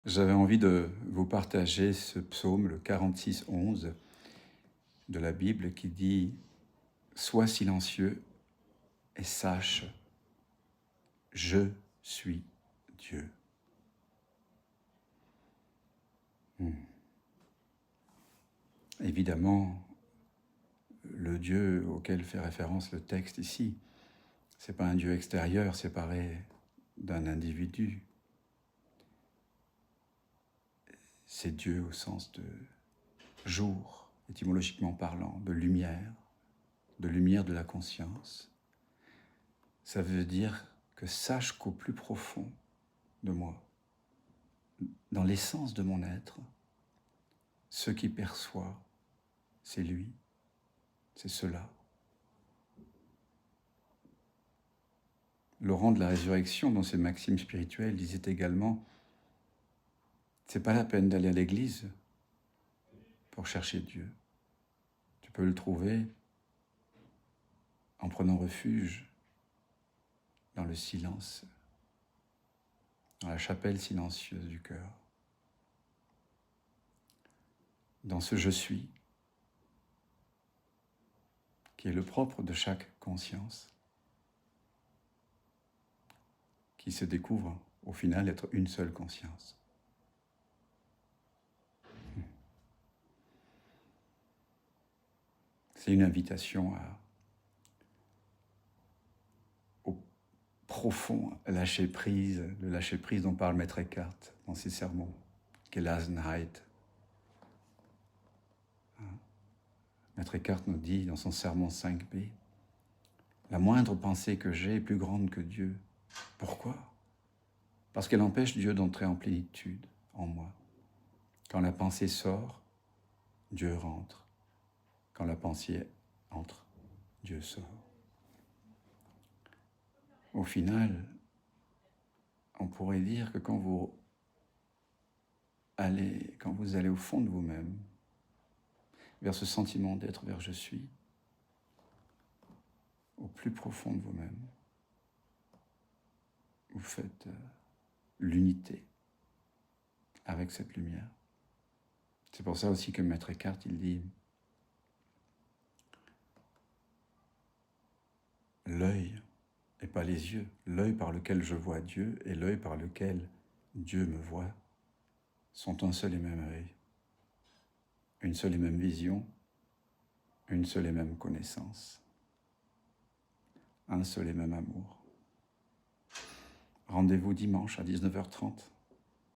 J'avais envie de vous partager ce psaume, le 46-11 de la Bible, qui dit « Sois silencieux et sache, je suis Dieu. » Évidemment, le Dieu auquel fait référence le texte ici, ce n'est pas un Dieu extérieur séparé d'un individu. C'est Dieu au sens de jour, étymologiquement parlant, de lumière de la conscience. Ça veut dire que sache qu'au plus profond de moi, dans l'essence de mon être, ce qui perçoit, c'est lui, c'est cela. Laurent de la Résurrection, dans ses maximes spirituelles, disait également « c'est pas la peine d'aller à l'église pour chercher Dieu. Tu peux le trouver en prenant refuge dans le silence, dans la chapelle silencieuse du cœur, dans ce « je suis » qui est le propre de chaque conscience, qui se découvre au final être une seule conscience. C'est une invitation au profond lâcher-prise, le lâcher-prise dont parle Maître Eckhart dans ses sermons, Gelassenheit. Maître Eckhart nous dit dans son sermon 5b, « La moindre pensée que j'ai est plus grande que Dieu. Pourquoi ? Parce qu'elle empêche Dieu d'entrer en plénitude en moi. Quand la pensée sort, Dieu rentre. Quand la pensée entre, Dieu sort. » Au final, on pourrait dire que quand vous allez au fond de vous-même, vers ce sentiment d'être vers je suis, au plus profond de vous-même, vous faites l'unité avec cette lumière. C'est pour ça aussi que Maître Eckhart, il dit l'œil et pas les yeux, l'œil par lequel je vois Dieu et l'œil par lequel Dieu me voit sont un seul et même œil, une seule et même vision, une seule et même connaissance, un seul et même amour. Rendez-vous dimanche à 19h30